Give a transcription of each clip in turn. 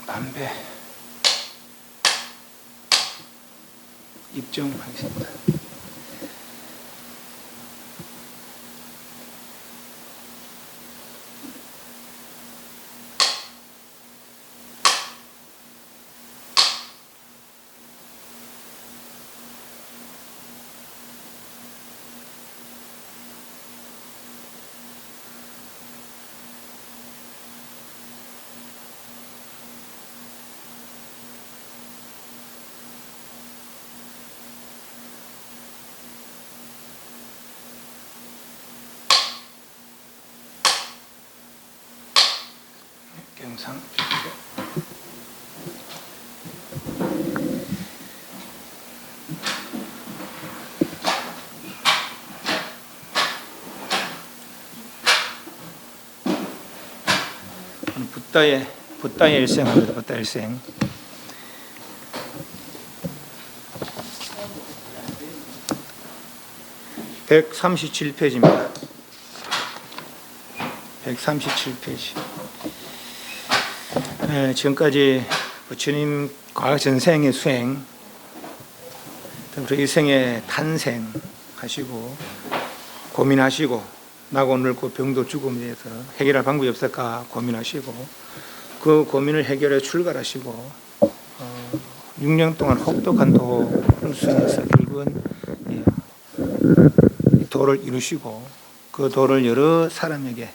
담배 입증하겠습니다. 영상 붓다의 일생입니다. 붓다 일생. (137페이지입니다) 137페이지. 지금까지 부처님 과거전생의 수행, 그리고 일생의 탄생하시고 고민하시고 나고 늙고 병도 죽음에 대해서 해결할 방법이 없을까 고민하시고 그 고민을 해결해 출발하시고 6년 동안 혹독한 도를 수행해서 결국은 도를 이루시고 그 도를 여러 사람에게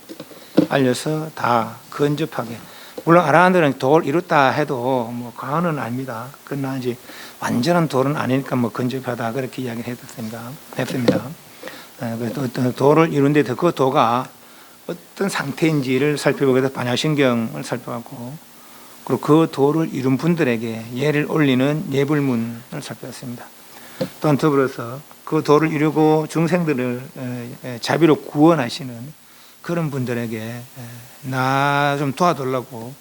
알려서 다 근접하게, 물론 아라한들은 도를 이뤘다 해도 뭐 과언은 아닙니다. 그러나 이제 완전한 도는 아니니까 뭐 근접하다 그렇게 이야기했습니다. 또 도를 이룬데 그 도가 어떤 상태인지를 살펴보기 위해서 반야신경을 살펴봤고, 그리고 그 도를 이룬 분들에게 예를 올리는 예불문을 살펴봤습니다. 또한 더불어서 그 도를 이루고 중생들을 자비로 구원하시는 그런 분들에게 나 좀 도와달라고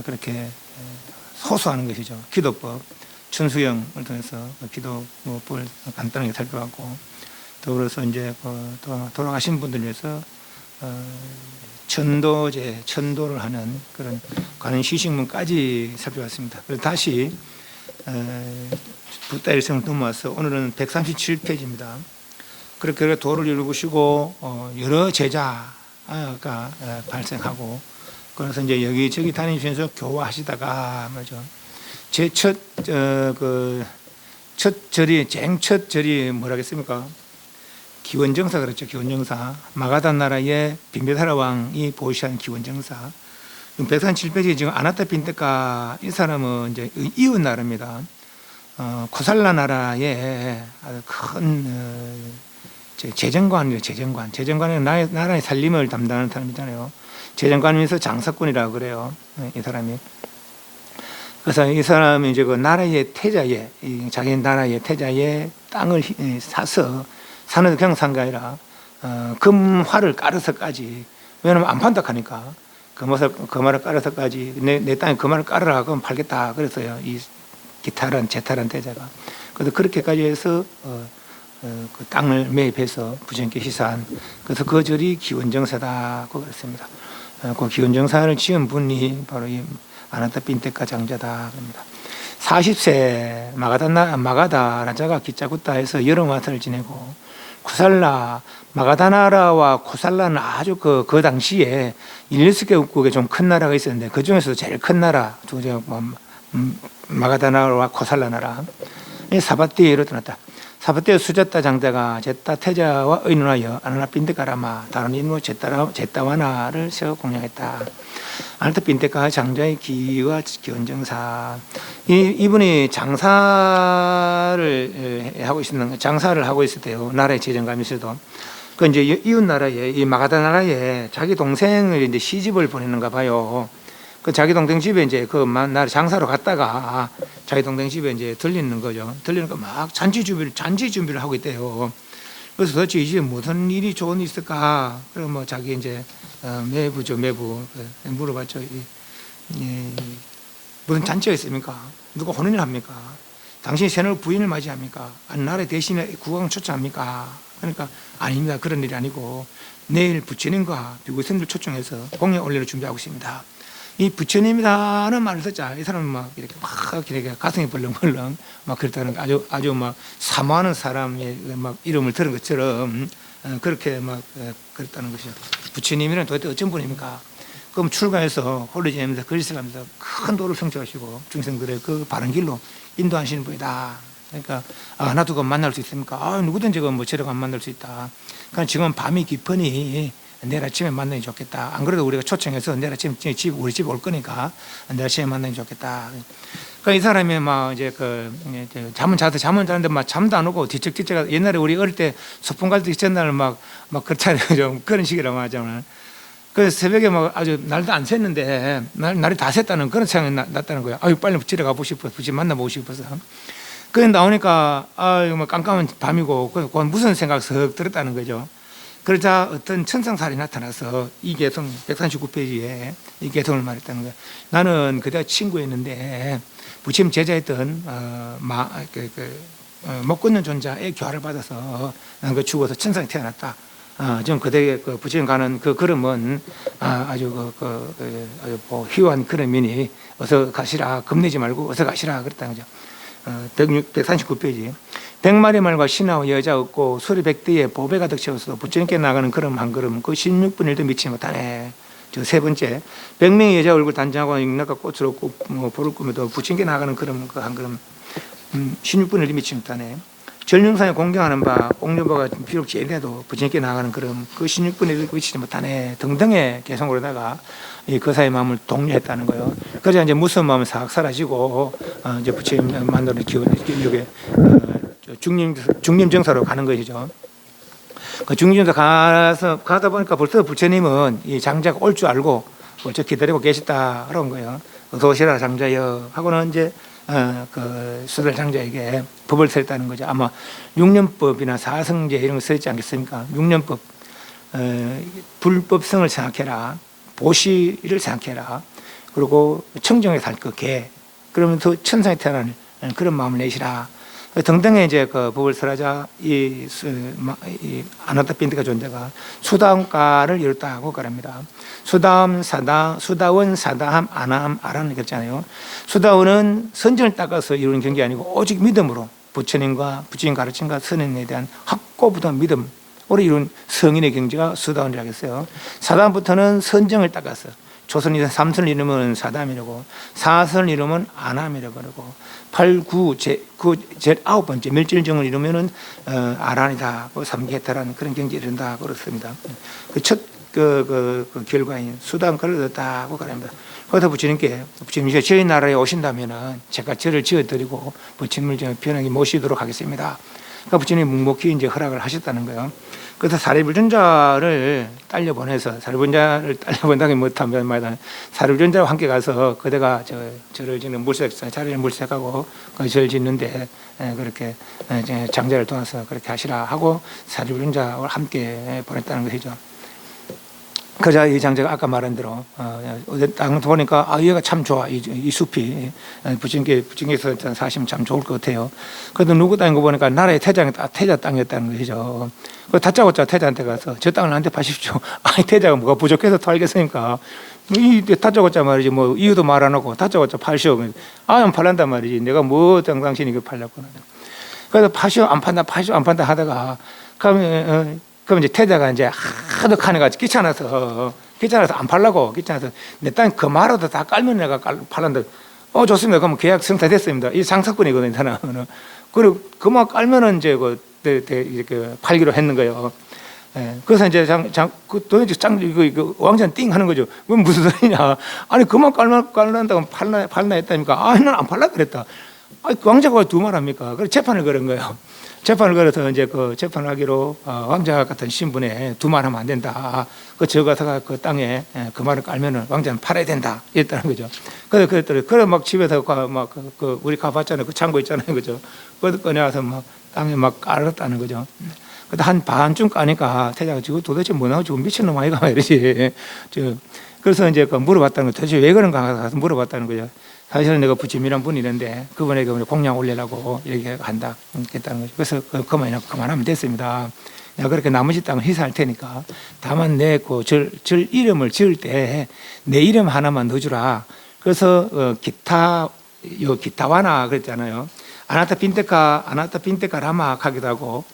그렇게 호소하는 것이죠. 기도법, 춘수영을 통해서 기도법을 간단하게 살펴봤고, 더불어서 이제 또 돌아가신 분들 위해서 천도를 하는 그런 관한 시식문까지 살펴봤습니다. 그래서 다시 붓다 일생을 넘어와서 오늘은 137페이지입니다. 그렇게 도를 이루시고 여러 제자가 발생하고, 그래서 이제 여기저기 다니시면서 교화하시다가 말이죠. 제 첫 절이 쟁첫 절이 뭐라겠습니까? 기원정사 그렇죠. 기원정사. 마가다 나라의 빙베타라 왕이 보시한 기원정사. 137페이지 지금 아나타 빈테카 이 사람은 이제 이웃 나라입니다. 코살라 나라의 아주 큰 재정관이에요. 재정관은 나라의 살림을 담당하는 사람이잖아요. 재정관이면서 장사꾼이라고 그래요. 이 사람이. 그래서 이 사람이 이제 그 나라의 태자의, 자기 나라의 태자의 땅을 사서 사는 그냥 산 게 아니라 금화를 깔아서까지, 왜냐면 안 판다 하니까 금화를 깔아서까지 내 땅에 금화를 깔으라 그러면 팔겠다 그랬어요. 이 제탈한 태자가. 그래서 그렇게까지 해서 그 땅을 매입해서 부처님께 시사한, 그래서 그 절이 기원정사다고 그랬습니다. 그 기원정사를 지은 분이 바로 이 아나타 빈테카 장자다 그럽니다. 40세 마가다 라자가 기짜굿다에서 여러 마트를 지내고, 마가다나라와 코살라는 아주 그 당시에 16개국에 좀 큰 나라가 있었는데 그 중에서도 제일 큰 나라 마가다나라와 코살라 나라, 사바띠에로 떠났다. 사바띠에 수자타 장자가 제타 태자와 의논하여 아나타 빈테카라마 다른 인무 제타와나를 세워 공양했다. 아나타 빈테카 장자의 기와 기원정사, 이분이 장사를 하고 있었대요. 나라의 재정감에서도. 그 이제 이웃 나라에, 이 마가다 나라에 자기 동생을 이제 시집을 보내는가 봐요. 그 자기 동생 집에 이제 그 나라 장사로 갔다가 자기 동생 집에 이제 들리는 거죠. 들리는 거 막 잔치 준비를 하고 있대요. 그래서 도대체 이 집에 무슨 일이 좋은 일이 있을까? 그럼 뭐 자기 이제 매부죠, 매부. 물어봤죠. 무슨 잔치가 있습니까? 누가 혼인을 합니까? 당신이 새날 부인을 맞이합니까? 아니 나라 대신에 국왕 초청합니까? 그러니까 아닙니다. 그런 일이 아니고 내일 부처님과 비구생들 초청해서 공연 올리를 준비하고 있습니다. 이 부처님이라는 말을 듣자 이 사람은 막 이렇게 가슴이 벌렁벌렁 막 그랬다는 거, 아주 막 사모하는 사람의 막 이름을 들은 것처럼 그렇게 막 그랬다는 것이죠. 부처님이란 도대체 어떤 분입니까? 그럼 출가해서 홀리제임에서 그리스를 가면서 큰 도를 성취하시고 중생들의 그 바른 길로 인도하시는 분이다. 그러니까 나도 그 만날 수 있습니까? 누구든지 뭐 저랑 안 만날 수 있다. 그러니까 지금 밤이 깊으니 내일 아침에 만나기 좋겠다. 안 그래도 우리가 초청해서 내일 아침에 우리 집 올 거니까 내일 아침에 만나기 좋겠다. 그러니까 이 사람이 막 이제 잠은 자는데 막 잠도 안 오고 뒤척뒤척. 옛날에 우리 어릴 때 소풍 갈 때 전날 막 그렇잖아요. 좀 그런 식이라고 하잖아요. 그래서 새벽에 막 아주 날도 안 샜는데 날이 다 샜다는 그런 생각이 났다는 거예요. 빨리 집에 가보고 싶어서, 부지 만나보고 싶어서. 그래 나오니까 뭐 깜깜한 밤이고 그건 무슨 생각 썩 들었다는 거죠. 그러자 어떤 천상살이 나타나서 이 개성 139페이지에 이 개성을 말했다는 거예요. 나는 그때 친구였는데 부처님 제자였던 못 걷는 존자의 교화를 받아서 그 죽어서 천상에 태어났다. 좀 그대의 그 부처님 가는 그 걸음은 아주 희유한 걸음이니 어서 가시라. 겁내지 말고 어서 가시라. 그랬다는 거죠. 139페이지. 100마리 말과 신하와 여자 없고 소리 100대에 보배 가득 채워서 부처님께 나가는 걸음 한 걸음 그 16분의 1도 미치지 못하네. 저 세 번째 100명의 여자 얼굴 단장하고 육락과 꽃으로 볼을 꾸며도 부처님께 나가는 걸음 그 한 걸음 16분의 1도 미치지 못하네. 전륜상에 공경하는 바 옥녀바가 비록 제일해도 부처님께 나가는 걸음 그 16분의 1도 미치지 못하네 등등의 개성으로다가 이 거사의 마음을 독려했다는 거예요. 그래서 이제 무서운 마음은 싹 사라지고 이제 부처님 만나는 기억에 중림정사로 가는 것이죠. 그 중림정사 가다 보니까 벌써 부처님은 이 장자가 올 줄 알고 벌써 기다리고 계셨다 그런 거예요. 어서 오시라 장자여 하고는 이제 그 수달 장자에게 법을 설했다는 거죠. 아마 육년법이나 사성제 이런 거 써있지 않겠습니까? 육년법 불법성을 생각해라. 보시를 생각해라. 그리고 청정에 살 것 개. 그러면서 천상에 태어나는 그런 마음을 내시라. 등등의 이제 그 법을 설하자 이 아나타핀디가 존재가 수다음가를 이뤘다고 말합니다. 수다음, 수다원, 사다함, 아나함, 아라는 그랬잖아요. 수다원은 선정을 닦아서 이루는 경계 아니고 오직 믿음으로 부처님과 부처님 가르침과 선인에 대한 확고부동한 믿음. 오래 이룬 성인의 경지가 수다원이라고 했어요. 사다음부터는 선정을 닦아서 조선이 삼선을 이루면 사담이라고, 사선을 이루면 아남이라고 그러고, 8, 9, 제 아홉 번째 멸질정을 이루면은 아란이다, 삼계타라는 그런 경지에 이른다 그렇습니다. 그 첫 결과인 수단가를 얻었다고 말합니다. 그래서 부처님께 부처님이 저희 나라에 오신다면은 제가 절을 지어드리고 부처님을 편하게 모시도록 하겠습니다. 그러니까 부처님이 묵묵히 이제 허락을 하셨다는 거예요. 그래서 사리불전자를 딸려보내서 사리불전자를 딸려본다는 게 못하면 말이야. 사리불전자와 함께 가서 그대가 절을 짓는 자리를 물색하고 그 절을 짓는데 그렇게 장자를 도와서 그렇게 하시라 하고 사리불전자와 함께 보냈다는 것이죠. 그러자 이 장자가 아까 말한 대로 땅 보니까 얘가 참 좋아. 이 숲이 부처님께서 사시면 참 좋을 것 같아요. 그래도 누구 땅인 거 보니까 나라의 태자 땅이었다는 것이죠. 그 다짜고짜 태자한테 가서 저 땅을 나한테 파십시오. 태자가 뭐가 부족해서 팔겠습니까? 이 다짜고짜 말이지 뭐 이유도 말 안 하고 다짜고짜 팔시오. 안 팔란단 말이지. 내가 뭐 당신이 이거 팔려고. 그래서 파시오 안 판다 하다가 그럼 이제 태자가 이제 하도 가네가 귀찮아서 안 팔라고 귀찮아서 내 땅 그 말아도 다 깔면 내가 팔란다. 좋습니다. 그럼 계약 성사됐습니다. 이 상사꾼이거든요. 사람은. 그리고 그만 깔면은 이제 이렇게 팔기로 했는 거예요. 그래서 이제 왕자는 띵 하는 거죠. 그건 무슨 소리냐? 아니 그만 깔란다고 팔나 했다니까. 나는 안 팔라 그랬다. 그 왕자가 두 말 합니까? 그래서 재판을 걸은 거예요. 재판을 걸어서 이제 그 재판을 하기로 왕자 같은 신분에 두 말 하면 안 된다. 저 가서가 그 땅에 그 말을 깔면은 왕자는 팔아야 된다. 이랬다는 거죠. 그래 막 집에서 우리 가봤잖아요. 그 창고 있잖아요. 그죠. 그거 꺼내와서 막 땅에 막 깔았다는 거죠. 근데 한 반쯤 까니까 태자가 지금 도대체 뭐 나오지? 미친놈 아이가 이러지. 그래서 이제 물어봤다는 거죠. 도대체 왜 그런가 가서 물어봤다는 거죠. 사실은 내가 부처님이란 분이 있는데 그분에게 공양 올리라고 이렇게 한다 했다는 거죠. 그래서 그만하면 됐습니다. 내가 그렇게 나머지 땅을 희사할 테니까 다만 내 그 절 이름을 지을 때 내 이름 하나만 넣어주라. 그래서 기타와나 그랬잖아요. 아나타 빈테카 라마 하기도 하고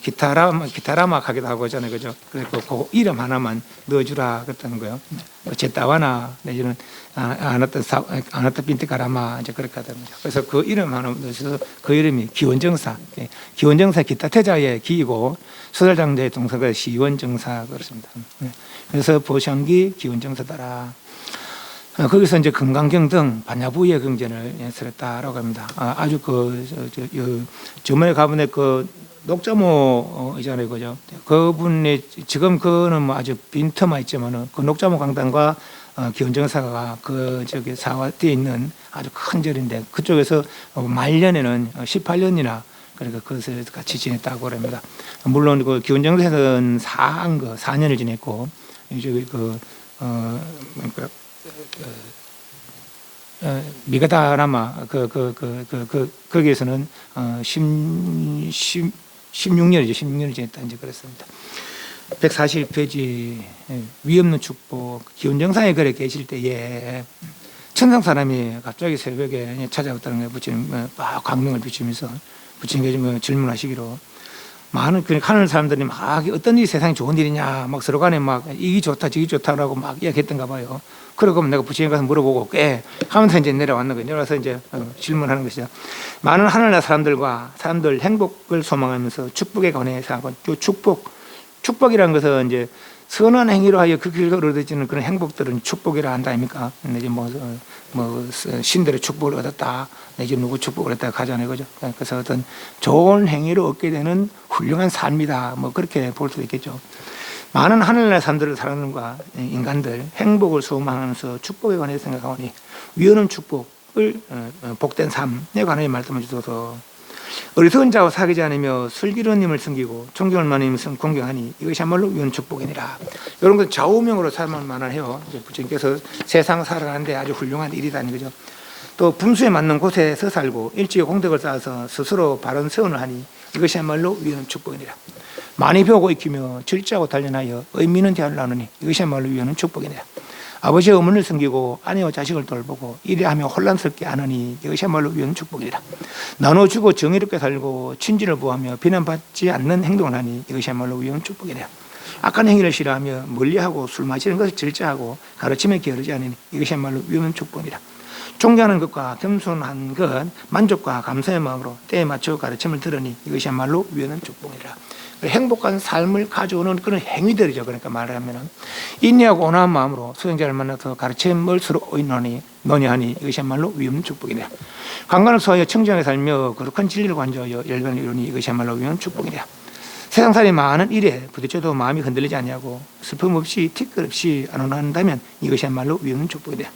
기타라마 하기도 하고 하잖아요. 그죠? 그래서 그 이름 하나만 넣어주라 그랬다는 거예요. 제타와나 내지는 아나타 빈테카 라마 이제 그렇게 하다는 거죠. 그래서 그 이름 하나 넣어서 그 이름이 기원정사. 기원정사 기타태자의 기이고 수달장자의 동사가 시원정사 그렇습니다. 그래서 보상기 기원정사다라. 거기서 이제 금강경 등 반야부의 경전을 설했다라고 합니다. 아주 저번에 가보니 그 녹자모 있잖아요, 그죠? 그분이 지금 그는 뭐 아주 빈터만 있지만은 그 녹자모 강당과 기원정사가 사와띠에 있는 아주 큰 절인데 그쪽에서 말년에는 18년이나 그러니까 그것을 같이 지냈다고 합니다. 물론 그 기원정사는 4년을 지냈고 저기 미가다라마 거기에서는 16년이죠. 16년을 지냈다 이제 그랬습니다. 141페이지 위 없는 축복. 기원정사에 그래 계실 때에 천상 사람이 갑자기 새벽에 찾아왔다는 거예요. 부처님 막 광명을 비추면서 부처님께 질문하시기로 많은 하늘 사람들이 막 어떤 일이 세상에 좋은 일이냐 막 서로 간에 막 이게 좋다 저기 좋다라고 막 이야기했던가 봐요. 그러고 내가 부처님 가서 물어보고 꽤 하면서 이제 내려왔는 거예요. 내려와서 이제 질문하는 것이죠. 많은 하늘나라 사람들 행복을 소망하면서 축복에 관해 생각하고 축복이라는 것은 이제 선한 행위로 하여 그 길로 얻어지는 그런 행복들은 축복이라 한다 아닙니까? 내지 뭐 신들의 축복을 얻었다, 내지 누구 축복을 얻었다 가잖아요, 그죠? 그래서 어떤 좋은 행위로 얻게 되는 훌륭한 삶이다, 뭐 그렇게 볼 수도 있겠죠. 많은 하늘나라 사람들을 사람과 인간들 행복을 소망하면서 축복에 관해 생각하오니 위헌은 축복을 복된 삶에 관해 말씀해 주셔서 어리석은 자와 사귀지 않으며 슬기로님을 섬기고 존경을 많이 공경하니 이것이야말로 위헌 축복이니라. 이런 것 좌우명으로 사용할 만해요. 부처님께서 세상 살아가는데 아주 훌륭한 일이다는 거죠. 또 분수에 맞는 곳에서 살고 일찍이 공덕을 쌓아서 스스로 바른 세원을 하니 이것이야말로 위헌 축복이니라. 많이 배우고 익히며 질주하고 단련하여 의미 있는 대화를 나누니 이것이야말로 위헌은 축복이니라. 아버지의 어머니를 섬기고 아내와 자식을 돌보고 이래하며 혼란스럽게 안 하니 이것이야말로 위헌 축복이라. 나눠주고 정의롭게 살고 친지를 보호하며 비난받지 않는 행동을 하니 이것이야말로 위헌 축복이라. 악한 행위를 싫어하며 멀리하고 술 마시는 것을 절제하고 가르침에 게으르지 않으니 이것이야말로 위헌 축복이라. 존경하는 것과 겸손한 것 만족과 감사의 마음으로 때에 맞춰 가르침을 들으니 이것이야말로 위헌 축복이라. 행복한 삶을 가져오는 그런 행위들이죠. 그러니까 말하면 인내하고 온화한 마음으로 수행자를 만나서 가르침을 서로 논의하니 이것이야말로 위헌 축복이라. 강간을 소하여 청정하게 살며 거룩한 진리를 관조하여 열반을 이루니 이것이야말로 위헌 축복이라. 세상살이 많은 일에 부딪혀도 마음이 흔들리지 않냐고 슬픔 없이 티끌 없이 안온한다면 이것이야말로 위헌 축복이라.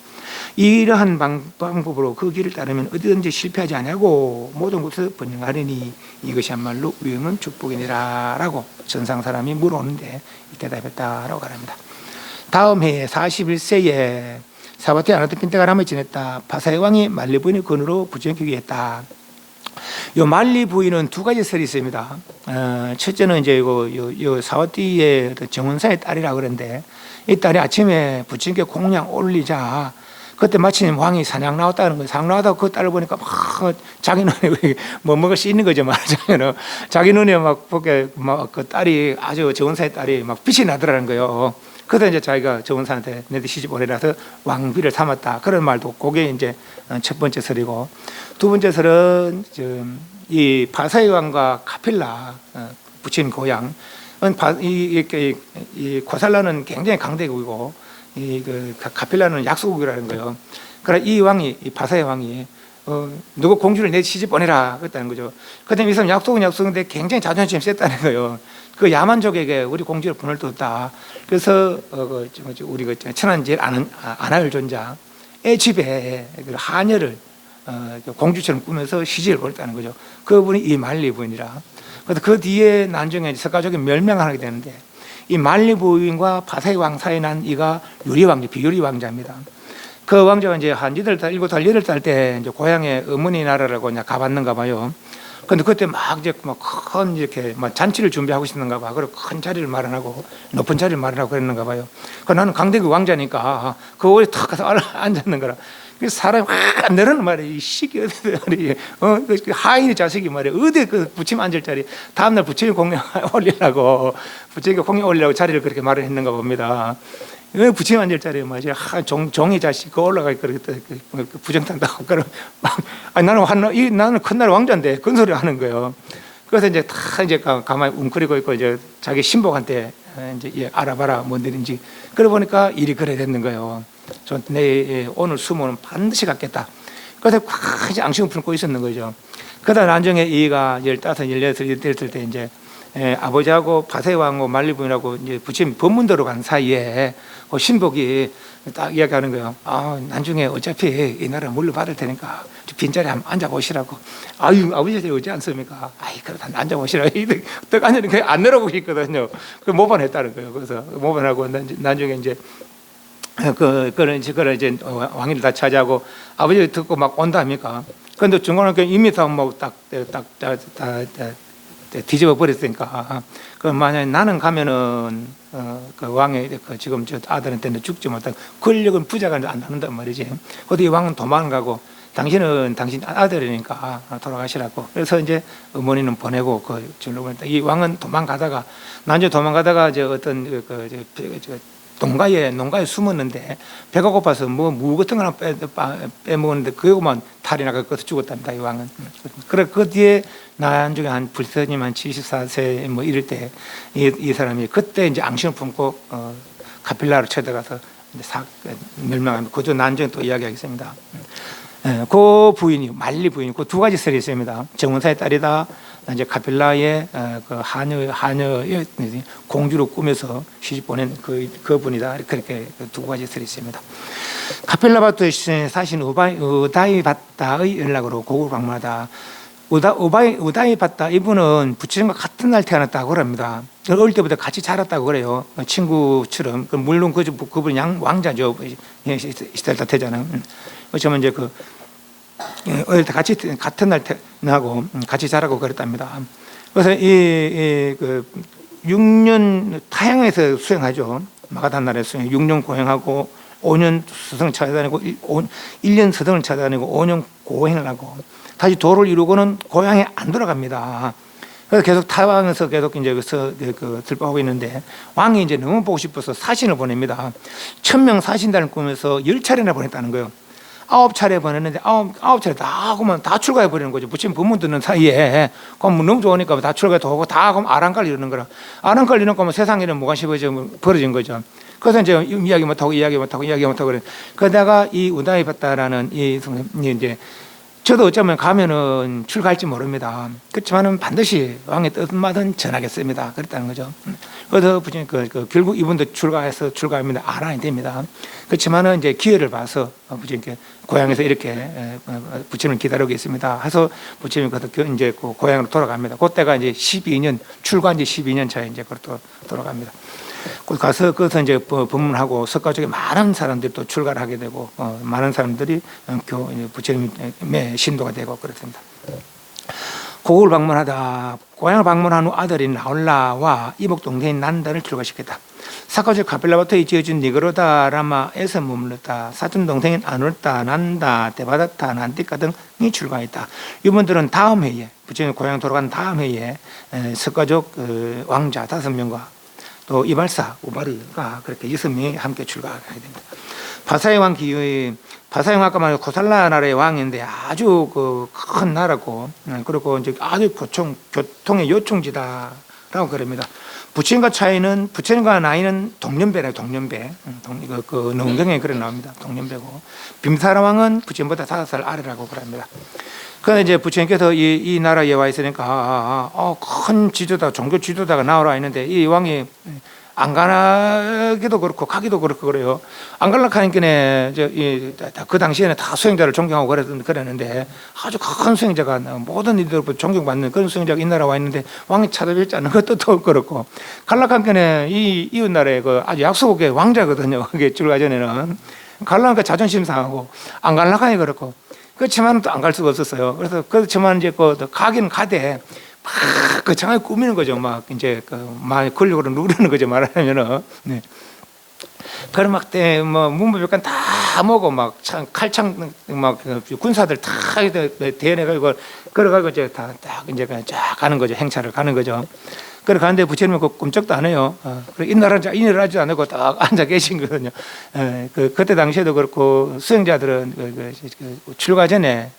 이러한 방법으로 그 길을 따르면 어디든지 실패하지 않냐고 모든 곳에서 번영하리니 이것이야말로 위헌은 축복이니라 라고 전상 사람이 물어오는데 대답했다라고 말합니다. 다음 해에 41세에 사바티 아나타 빈테가람을 지냈다. 바사의 왕이 말리 부인의 건으로 부처님께 귀했다. 요 말리 부인은 두 가지 설이 있습니다. 첫째는 이제 요 사와띠의 정원사의 딸이라고 그러는데 이 딸이 아침에 부처님께 공양 올리자 그때 마침 왕이 사냥 나왔다는 거예요. 사냥 나왔다고 그 딸을 보니까 막 자기 눈에 뭐 먹을 수 있는 거죠. 말하자면 자기 눈에 막 보게 막 그 딸이 아주 정원사의 딸이 막 빛이 나더라는 거예요. 그래서 이제 자기가 정원사한테 내들 시집 보내라서 왕비를 삼았다. 그런 말도 그게 이제 첫 번째 설이고 두 번째 설은 이 바사의 왕과 카필라 부처님 고향 이 고살라는 굉장히 강대국이고 이 카필라는 약소국이라는 거예요. 그러나 이 왕이 이 바사의 왕이 누구 공주를 내 시집 보내라 그랬다는 거죠. 그다음에 이 사람 약속인데 굉장히 자존심이 셌다는 거예요. 그 야만족에게 우리 공주를 보낼 수 없다. 그래서 우리 천한 제일 아나열 존자의 집에 하녀를 공주처럼 꾸며서 시집을 보냈다는 거죠. 그분이 이 말리 부인이라. 그래서 그 뒤에 나중에 석가족이 멸망하게 되는데 이 말리 부인과 바사의 왕 사이에 난 이가 유리 왕자, 비유리 왕자입니다. 그 왕자가 이제 한 8달 때 이제 고향에 어머니 나라라고 이제 가봤는가 봐요. 근데 그때 막 이제 막 큰 이렇게 막 잔치를 준비하고 있었는가 봐. 그리고 큰 자리를 마련하고 높은 자리를 마련하고 그랬는가 봐요. 그 나는 강대국 왕자니까 그 오래 탁 가서 앉았는 거라. 그 사람이 확 내려는 말이야. 이 시기 어디 말이야. 그 하인의 자식이 말이야. 어디 그 부침 앉을 자리. 다음날 부침 공명 올리려고 부침 공명 올리려고 자리를 그렇게 마련했는가 봅니다. 부침 앉을 자리에 말이야. 종이 자식 그 올라가 그렇게 부정탄다고 그럼 나는 큰 나라 왕자인데 그런 소리 하는 거예요. 그래서 이제 다 이제 가만히 웅크리고 있고 이제 자기 신복한테 이제 알아봐라 뭔 일인지. 그러고 보니까 일이 그래 됐는 거예요. 내 오늘 수모는 반드시 갖겠다. 그래서 이제 앙심을 품고 있었는 거죠. 그러다 나중에 이가 15, 16 됐을 때 이제 아버지하고 바세왕하고 말리부인하고 이제 부침 법문대로 간 사이에 그 신복이 딱 이야기하는 거예요. 나중에 어차피 이 나라 물려받을 테니까 빈자리 한번 앉아보시라고. 아유, 아버지한테 오지 않습니까? 그러다 앉아보시라고. 떡 앉으니까 안 내려보고 있거든요. 그 모반했다는 거예요. 그래서 모반하고 나중에 이제 그런 이제 왕위를 다 차지하고 아버지 듣고 막 온다 합니까? 그런데 중간에 이미 다 뒤집어 버렸으니까. 그 만약에 나는 가면은 그 왕의 지금 저 아들한테는 죽지 못하고 권력은 부자가 안 나는단 말이지. 어디 왕은 도망가고 당신은 당신 아들이니까 돌아가시라고. 그래서 이제 어머니는 보내고 그 줄로 보냈다. 이 왕은 도망가다가 나중에 이제 어떤 농가에 숨었는데 배가 고파서 뭐 무 같은 거 하나 빼먹었는데 그거만 탈이 나가서 죽었답니다. 이 왕은. 그래 그 뒤에 나중에 한 불서님 한 74세 뭐 이럴 때 이 사람이 그때 이제 앙심을 품고 카필라로 쳐들어가서 멸망합니다. 그저 나중에 또 이야기하겠습니다. 그 부인이 말리 부인이 그 두 가지 설이 있습니다. 정원사의 딸이다. 이제 카필라의 그 하녀의 공주로 꾸며서 시집 보낸 그분이다. 그렇게 두 가지 설이 있습니다. 카필라바토에 사신 우다이 바타의 연락으로 고국을 방문하다. 우다이 바타 이분은 부처님과 같은 날 태어났다고 합니다. 어릴 때부터 같이 자랐다고 그래요. 친구처럼. 물론 그분 왕자죠. 시달다 태자는. 그렇지만 이제 어릴 때 같은 날 태어나고 같이 자라고 그랬답니다. 그래서 그 6년 타향에서 수행하죠. 마가단 나라에서 수행. 6년 고행하고 5년 서성을 찾아다니고 1년 서성을 찾아다니고 5년 고행을 하고 다시 도를 이루고는 고향에 안 돌아갑니다. 그래서 계속 타방에서 계속 이제 슬퍼하고 있는데 왕이 이제 너무 보고 싶어서 사신을 보냅니다. 1000명 사신단을 꾸면서 10차례나 보냈다는 거예요. 9차례 보냈는데 9차례 다 하고만 다 출가해 버리는 거죠. 부처님 법문 듣는 사이에 그럼 너무 좋으니까 다 출가해 하고 다 하고 아랑깔 이러는 거라. 아랑깔 이러는 거면 세상에는 뭐가 벌어진 거죠. 그래서 이제 이야기 못하고 그래. 그러다가 이 우다이 바타라는 이 성님이 이제 저도 어쩌면 가면은 출가할지 모릅니다. 그렇지만은 반드시 왕의 뜻마든 전하겠습니다. 그랬다는 거죠. 그래서 부처님 결국 이분도 출가합니다. 알아야 됩니다. 그렇지만은 이제 기회를 봐서 부처님께 고향에서 이렇게 부처님을 기다리고 있습니다. 해서 부처님이 이제 고향으로 돌아갑니다. 그때가 이제 12년 출가한 지 12년 차에 이제 그렇게 돌아갑니다. 가서 거기서 이제 법문하고 석가족에 많은 사람들이 또 출가를 하게 되고 많은 사람들이 부처님의 신도가 되고 그렇습니다. 고국을 방문하다 고향을 방문한 후 아들인 나홀라와 이복 동생인 난다를 출가시켰다. 석가족 카필라바토에 지어진 니그로다라마에서 머물렀다. 사촌 동생인 아놀타, 난다, 데바다타, 난티카 등이 출가했다. 이분들은 다음 해에 부처님 고향 돌아간 다음 해에 석가족 왕자 5명과 또 이발사 우바리가 그렇게 6명이 함께 출가하게 됩니다. 바사의 왕 기의 바사의 아까 말한 코살라 나라의 왕인데 아주 큰 나라고 그리고 이제 아주 교통의 요충지다라고 그럽니다. 부처님과 나이는 동년배래요. 동년배. 그 농경에 그래 나옵니다. 동년배고 빔사라 왕은 부처님보다 5살 아래라고 그럽니다. 그런데 이제 부처님께서 이 나라에 와 있으니까 큰 지도자, 종교 지도자가 나오라 했는데 이 왕이 안 가기도 그렇고 가기도 그렇고 그래요. 안 가려고 하니까 그 당시에는 다 수행자를 존경하고 그랬는데 아주 큰 수행자가 모든 이들로부터 존경받는 그런 수행자가 이 나라에 와 있는데 왕이 찾아뵙지 않는 것도 더 그렇고 가려고 하니까 이 이웃 나라의 아주 약소국의 왕자거든요. 그게 출가 전에는 가려니까 자존심 상하고 안 가려고 하니 그렇고 그렇지만 또 안 갈 수가 없었어요. 그래서 그렇지만 이제 그 가기는 가되 막 그 장을 꾸미는 거죠. 막 이제 막 권력으로 누르는 거죠. 말하면은. 네. 그런 막때뭐 문무백관 다 모고 막 칼창 막 군사들 다 대내가지고 걸어가고 이제 다 딱 이제 그냥 쫙 가는 거죠. 행차를 가는 거죠. 그래 가는데 부처님은 꼼짝도 안 해요. 인을 하지도 않고 딱 앉아 계신 거거든요. 그때 당시에도 그렇고 수행자들은 출가 전에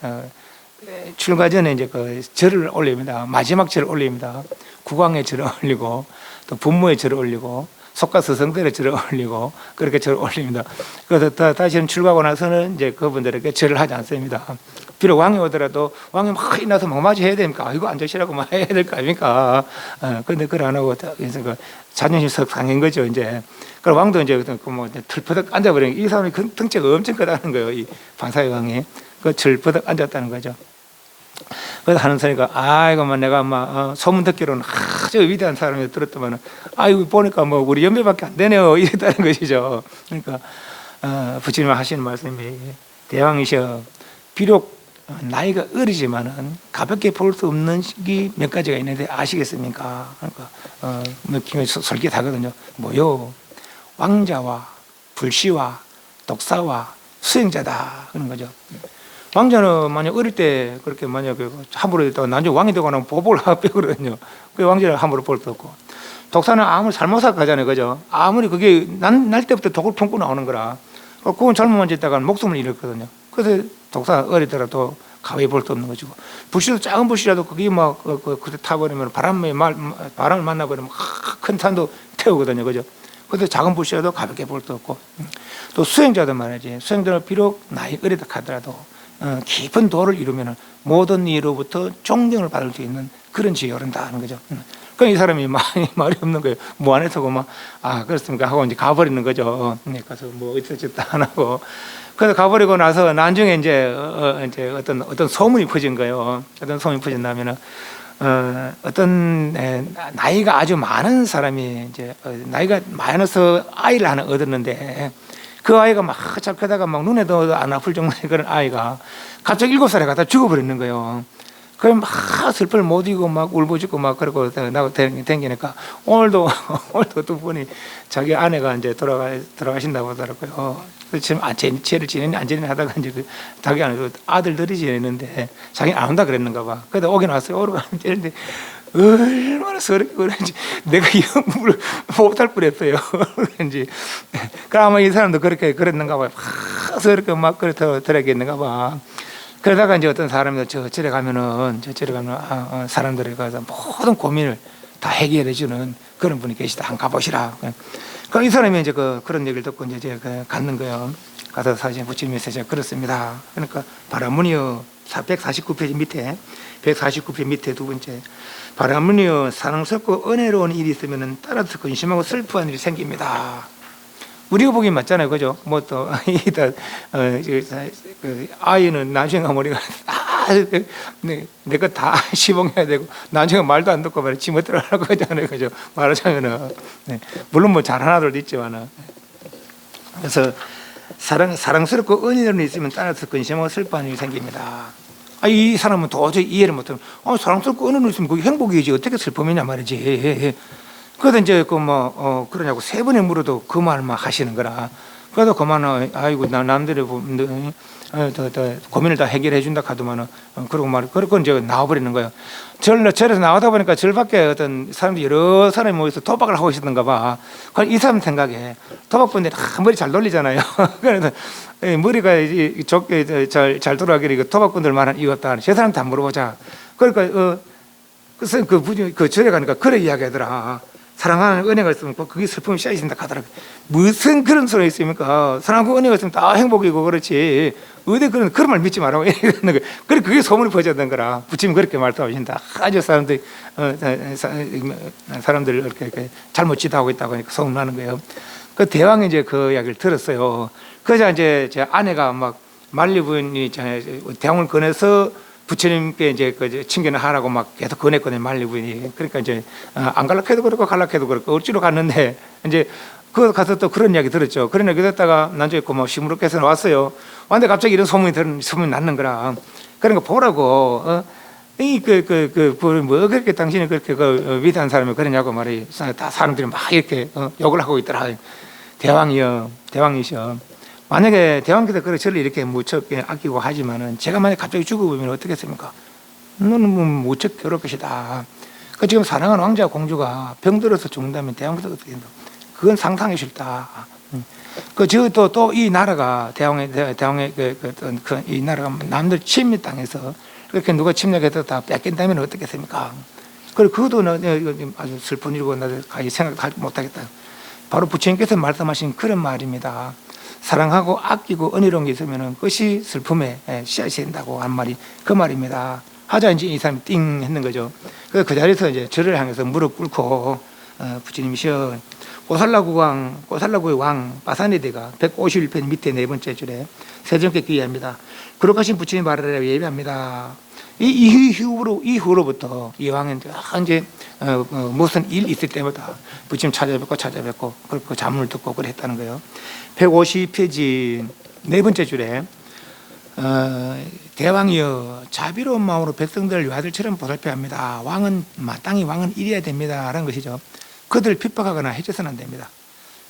이제 절을 올립니다. 마지막 절을 올립니다. 국왕의 절을 올리고 또 분모의 절을 올리고 속가스성들의 절을 올리고 그렇게 절을 올립니다. 그래서 다시는 출가하고 나서는 이제 그분들에게 절을 하지 않습니다. 비록 왕이 오더라도 왕이 막 일어나서 막 맞이해야 됩니까? 이거 앉으시라고 막 해야 될 거 아닙니까? 그런데 그걸 안 하고 그래서 자존심 상한 거죠. 이제 그럼 왕도 이제 뭐 털퍼덕 앉아버리는 이 사람이 등치가 엄청 크다는 거예요. 이 반사의 왕이 그 절퍼덕 앉았다는 거죠. 그래서 하는 소리가 아이고 내가 막 소문 듣기로는 아주 위대한 사람이 들었더만 아이고 보니까 뭐 우리 연배밖에 안 되네요 이랬다는 것이죠. 그러니까 부처님 하시는 말씀이 대왕이셔 비록 나이가 어리지만은 가볍게 볼 수 없는 게 몇 가지가 있는데 아시겠습니까? 그러니까 뭐 솔깃하거든요. 뭐요? 왕자와 불시와 독사와 수행자다 그런 거죠. 왕자는 만약 어릴 때 그렇게 만약 함부로 했다가 나중에 왕이 되고 나면 보복을 하고 빼거든요. 그 왕자를 함부로 볼 수 없고 독사는 아무리 잘못하고 가잖아요, 그죠? 아무리 그게 날 때부터 독을 품고 나오는 거라 그건 잘못만 짓다가 목숨을 잃었거든요. 그래서 독사 어리더라도 가만히 볼 수 없는 것이고 불씨도 작은 불씨라도 그게 막 그때 타버리면 바람을 만나버리면 큰 산도 태우거든요, 그죠? 그래서 작은 불씨라도 가볍게 볼 수 없고 또 수행자도 말이지 수행자는 비록 나이 어리다 하더라도 깊은 도를 이루면 모든 이로부터 존경을 받을 수 있는 그런 지혜를 얻는다는 거죠. 그러니까 이 사람이 말이 없는 거예요. 뭐 안 해서고 막 그렇습니까 하고 이제 가버리는 거죠. 가서 뭐 어쩌다 안 하고 그래서 가버리고 나서 나중에 이제 어떤 소문이 퍼진 거예요. 어떤 소문이 퍼진다면은 어떤 나이가 아주 많은 사람이 이제 나이가 많아서 아이를 하나 얻었는데 그 아이가 막 잘 크다가 막 눈에도 안 아플 정도의 그런 아이가 갑자기 7살에 갖다 죽어버리는 거예요. 그럼 막 슬픔을 못 이기고 막 울부짖고 막 그러고 나고 댕기니까 오늘도 두 분이 자기 아내가 이제 돌아가신다고 하더라고요. 지금 죄를 지내니 안 지내니 하다가 이제 자기 아들들이 지내는데 자기는 안 온다 그랬는가 봐. 그래도 오긴 왔어요. 오러 가면 되는데 얼마나 서럽게 그런지 내가 이물을 못할 뻔했어요. 그런지 그럼 아마 이 사람도 그렇게 그랬는가 봐요. 서럽게 막 그랬더라겠는가 봐. 그러다가 이제 어떤 사람이 저절에 가면은 사람들이 가서 모든 고민을 다 해결해 주는 그런 분이 계시다. 한번 가보시라. 이 사람이 이제 그런 얘기를 듣고 이제 갔는 거예요. 가서 사실 부처님께서 제가 그렇습니다. 그러니까 바라문이여 149페이지 밑에 149페이지 밑에 두 번째 바라문이여 사랑스럽고 은혜로운 일이 있으면 따라서 근심하고 슬퍼한 일이 생깁니다. 우리가 보기엔 맞잖아요, 그죠? 뭐 또 아이는 나중에 가면 우리가 내가 다 시봉해야 되고 나중에 말도 안 듣고 말이야 지멋대로 하라고 하잖아요, 그죠? 말하자면은 물론 뭐 잘하나들도 있지만은 그래서 사랑스럽고 은혜로운 일이 있으면 따라서 근심하고 슬퍼한 일이 생깁니다. 이 사람은 도저히 이해를 못하면 사랑스럽고 은혜로운 일이 있으면 그게 행복이지 어떻게 슬픔이냐 말이지. 그래도 이제 그러냐고 세 번에 물어도 그 말만 하시는 거라. 그래도 그만 아이고 남들의 고민을 다 해결해 준다 하더만은 그러고 이제 나와버리는 거예요. 절에서 나오다 보니까 절 밖에 어떤 사람들이 여러 사람이 모여서 도박을 하고 있었던가 봐. 이 사람 생각에 도박꾼들이 머리 잘 돌리잖아요. 그래서 머리가 좋게 잘 돌아가기를 도박꾼들만한 이유 없다. 저 사람한테 한번 물어보자. 그러니까 그 절에 가니까 그래 이야기하더라. 사랑하는 은혜가 있으면 그게 슬픔이 쌓이신다 하더라고요. 무슨 그런 소리 있습니까? 사랑하고 은혜가 있으면 다 행복이고 그렇지. 어디 그런 말 믿지 말라고 이러는 거예요. 그게 소문이 퍼졌던 거라. 부처님 그렇게 말씀하신다. 아주 사람들이 이렇게 잘못 지도하고 있다고 하니까 소문나는 거예요. 그 대왕이 이제 그 이야기를 들었어요. 그러자 이제 제 아내가 막 만리부인이 대왕을 권해서 부처님께 이제 칭견을 하라고 막 계속 권했거든요, 만리부인이. 그러니까 이제 안 갈락해도 그렇고 갈락해도 그렇고 억지로 갔는데 이제 그 가서 또 그런 이야기 들었죠. 그런 이야기 듣다가 나중에 뭐 시무룩해서 나왔어요. 왔는데 갑자기 이런 소문이 났는 거라. 그러니까 보라고. 뭐 그렇게 당신이 그렇게 위대한 사람이 그러냐고 말이 다 사람들이 막 이렇게 욕을 하고 있더라. 대왕이셔. 만약에 대왕께서 그래 저를 이렇게 무척 아끼고 하지만은 제가 만약 갑자기 죽어보면 어떻겠습니까? 너는 뭐 무척 괴로울 것이다. 그 지금 사랑하는 왕자 공주가 병들어서 죽는다면 대왕께서 어떻게 된다? 그건 상상이 싫다. 또 이 나라가 대왕의 이 나라가 남들 침입 당해서 그렇게 누가 침략해서 다 뺏긴다면 어떻겠습니까? 그리고 그것도 아주 슬픈 일이고 나도 생각 못하겠다. 바로 부처님께서 말씀하신 그런 말입니다. 사랑하고 아끼고 은혜로운 게 있으면 그것이 슬픔의 씨앗이 된다고 한 말이 그 말입니다. 하자 이제 이 사람이 띵 했는 거죠. 그 자리에서 이제 저를 향해서 무릎 꿇고 부처님이시여 꼬살라구의 왕 빠사네데가 151편 밑에 네 번째 줄에 세정께 귀의합니다. 그렇게 부처님 말을 예배합니다. 이후로부터 이 왕은 이제 무슨 일 있을 때마다 부처님 찾아뵙고 그렇고 자문을 듣고 그랬다는 거예요. 150페이지 네 번째 줄에 대왕이여 자비로운 마음으로 백성들을 아들처럼 보살펴야 합니다. 마땅히 왕은 이래야 됩니다 라는 것이죠. 그들을 핍박하거나 해쳐서는 안 됩니다.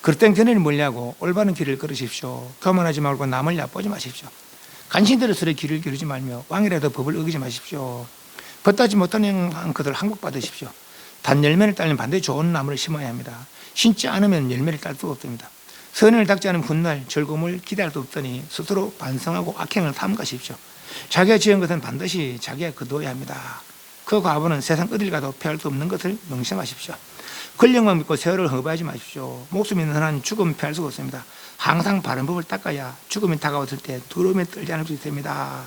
그릇된 견해를 멀리하고 올바른 길을 걸으십시오. 교만하지 말고 남을 얕보지 마십시오. 간신대로 서로 길을 기르지 말며 왕이라도 법을 어기지 마십시오. 벗다지 못하는 그들 항복받으십시오. 단 열매를 따려면 반드시 좋은 나무를 심어야 합니다. 심지 않으면 열매를 딸 수 없습니다. 선을 닦지 않은 훗날 즐거움을 기대할 수 없더니 스스로 반성하고 악행을 삼가십시오. 자기가 지은 것은 반드시 자기가 거두어야 합니다. 그 과부는 세상 어딜 가도 피할 수 없는 것을 명심하십시오. 권력만 믿고 세월을 허비하지 마십시오. 목숨 있는 한은 죽음을 피할 수가 없습니다. 항상 바른 법을 닦아야 죽음이 다가왔을 때 두려움에 떨지 않을 수 있습니다.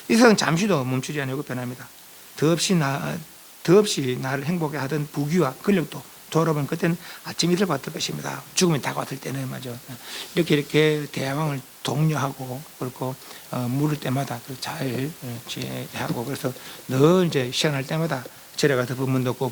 이 세상 잠시도 멈추지 않고 변합니다. 더없이 나를 행복해 하던 부귀와 권력도 돌아보면 그때는 아침이 될 것 같을 것입니다. 죽음이 다가왔을 때는 맞아. 이렇게 대왕을 독려하고 그렇고 물을 때마다 잘 지혜하고 그래서 늘 이제 시간할 때마다 절에 가서 법문 듣고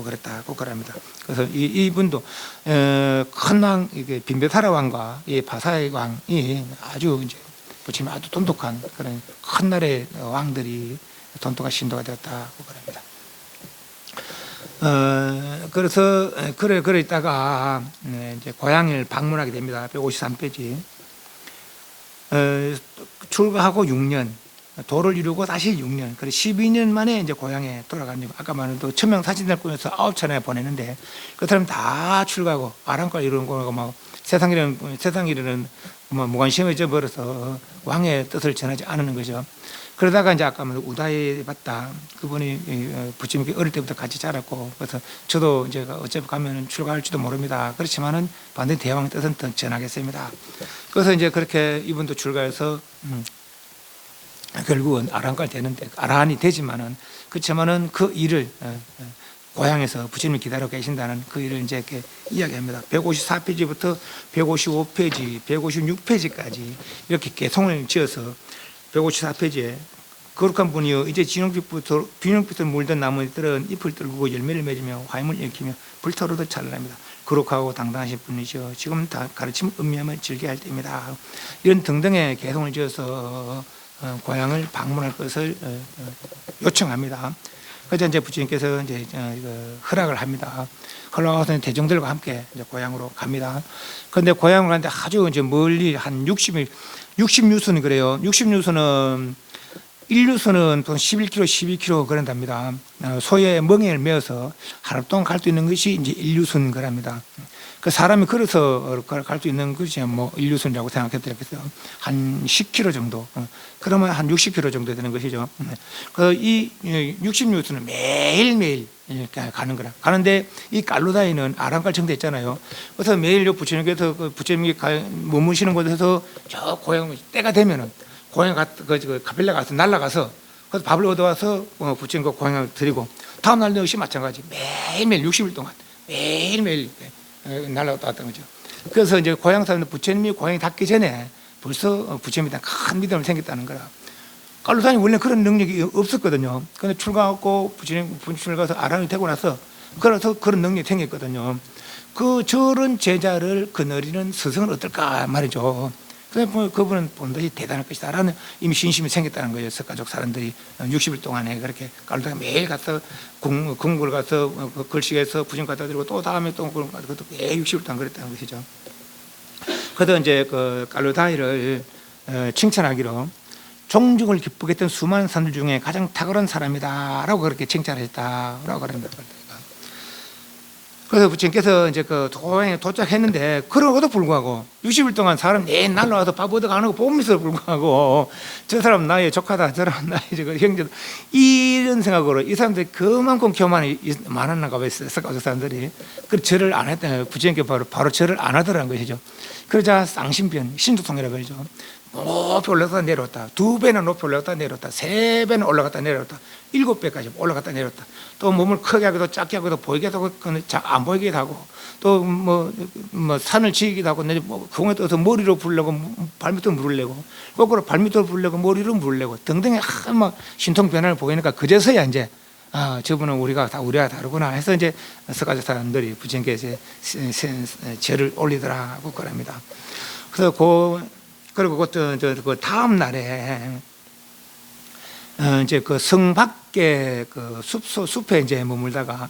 그랬다고 그럽니다. 그래서 이분도 큰 왕 빈베타라 왕과 이 바사의 왕이 아주 이제 부처님 아주 돈독한 그런 큰 나라의 왕들이 돈독한 신도가 되었다고 그럽니다. 그래서 그래 있다가 이제 고향을 방문하게 됩니다. 153페이지. 출가하고 6년, 도를 이루고 다시 6년, 그래 12년 만에 이제 고향에 돌아갑니다. 아까 말한 천명 사신들 꾸며서 9차례 보내는데 그 사람 다 출가하고 아랑까지 이루는 거고 막 세상 일에는 무관심에 져버려서 왕의 뜻을 전하지 않는 거죠. 그러다가 이제 아까 말한 우다에 봤다. 그분이 부처님께 어릴 때부터 같이 자랐고 그래서 저도 이제 어차피 가면 출가할지도 모릅니다. 그렇지만은 반드시 대왕의 뜻은 전하겠습니다. 그래서 이제 그렇게 이분도 출가해서 결국은 아란까지 되는데 아란이 되지만은 그렇지만은 그 일을 고향에서 부처님을 기다리고 계신다는 그 일을 이제 이렇게 이야기합니다. 154페이지부터 155페이지, 156페이지까지 이렇게 개송을 지어서 154페이지에 거룩한 분이여 이제 비룡빛을 물든 나무들은 잎을 떨구고 열매를 맺으며 화임을 일으키며 불타오르듯 찬란합니다. 거룩하고 당당하신 분이시여 지금 다 가르침 음미함을 즐겨야 할 때입니다. 이런 등등의 개송을 지어서 고향을 방문할 것을 요청합니다. 그래서 이제 부처님께서 이제 허락을 합니다. 허락해서 대중들과 함께 이제 고향으로 갑니다. 그런데 고향을 가는데 아주 이제 멀리 한 60유수는 그래요. 60유수는 1유수는 11km, 12km 그런답니다. 소의 멍에를 메어서 하루 동안 갈 수 있는 것이 이제 1유수인 거랍니다. 그 사람이 걸어서 갈 수 있는 것이 뭐 1유수라고 생각해도 되겠어요. 한 10km 정도. 그러면 한 60km 정도 되는 것이죠. 이 60유수는 매일매일 가는 거라. 가는데 이 깔루다이는 아랑깔청도 있잖아요. 그래서 매일 부처님께서 부처님이 머무시는 곳에서 저 고향 때가 되면은 고향 카펠라 가서 날라가서 그래서 밥을 얻어와서 부처님과 고향을 드리고 다음 날도 역시 마찬가지 매일매일 60일 동안 매일매일 날라갔다 왔던 거죠. 그래서 이제 고향 사람들 부처님이 고향이 닿기 전에 벌써 부처님에 대한 큰 믿음을 생겼다는 거라. 깔루산이 원래 그런 능력이 없었거든요. 그런데 출가하고 부처님 가서 아랑이 되고 나서 그래서 그런 능력이 생겼거든요. 그 저런 제자를 거느리는 스승은 어떨까 말이죠. 그래서 뭐 그분은 본것이 대단할 것이다라는 이미 신심이 생겼다는 거예요. 석가족 사람들이 60일 동안에 그렇게 깔루다가 매일 가서 궁궐 가서 걸식해서 부정 갖다 드리고 또 다음에 또 그것도 매일 60일 동안 그랬다는 것이죠. 그래도 이제 그 깔루다이를 칭찬하기로 종중을 기쁘게 했던 수많은 사람들 중에 가장 탁월한 사람이다라고 그렇게 칭찬하셨다라고 그럽니다. 그래서 부처님께서 이제 그 도행에 도착했는데 그러고도 불구하고 60일 동안 사람 내 날라와서 밥 얻어가는 거 보면서 불구하고 저 사람 나의 조카다, 저 사람 나의 형제다, 이런 생각으로 이 사람들이 그만큼 교만이 많았나가 봐요. 석가모니 사람들이. 그래서 절을 안 했다. 부처님께 바로 절을 안 하더라는 것이죠. 그러자 쌍신변, 신두통이라고 그러죠. 높이 올라갔다 내려왔다. 2배는 높이 올라갔다 내려왔다. 3배는 올라갔다 내려왔다. 7배까지 올라갔다 내려왔다. 또 몸을 크게 하기도 작게 하기도 보이게 하고 안 보이게 하고 또 뭐 산을 지기도 하고 공에 떠서 머리로 부르려고 발밑으로 물을 내고 거꾸로 발밑으로 부르려고 머리로 물을 내고 등등의 막 신통 변화를 보이니까 그제서야 이제 저분은 우리가 다르구나 해서 이제 석가족 사람들이 부처님께 절을 올리더라고 그럽니다. 그래서 그리고 그 다음 날에 이제 그 성 밖에 그 숲에 이제 머물다가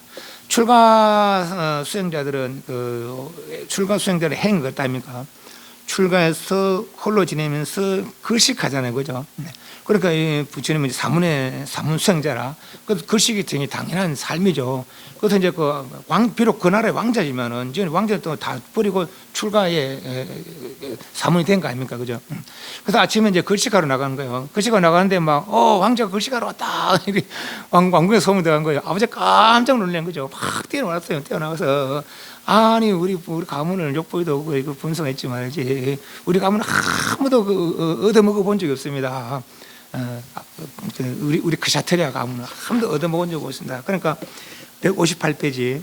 출가 수행자들은 출가 수행자를 행인 것 아닙니까? 출가해서 홀로 지내면서 글식하잖아요, 그죠? 그러니까 이 부처님은 사문 수행자라 그 글식이 굉장히 당연한 삶이죠. 그래서 이제 비록 그 나라의 왕자지만은 이제 왕자는 또 다 버리고 출가에 사문이 된 거 아닙니까, 그죠? 그래서 아침에 이제 글식하러 나가는 거예요. 글식하러 나가는데 왕자가 글식하러 왔다. 왕궁에 소문 들어간 거예요. 아버지 깜짝 놀란 거죠. 막 뛰어나왔어요. 뛰어나와서 아니 우리 가문을 욕보이도 없고 이거 분성했지 말이지. 우리 가문은 아무도 얻어먹어 본 적이 없습니다. 우리 크샤트리아 가문은 아무도 얻어먹은 적이 없습니다. 그러니까 158페이지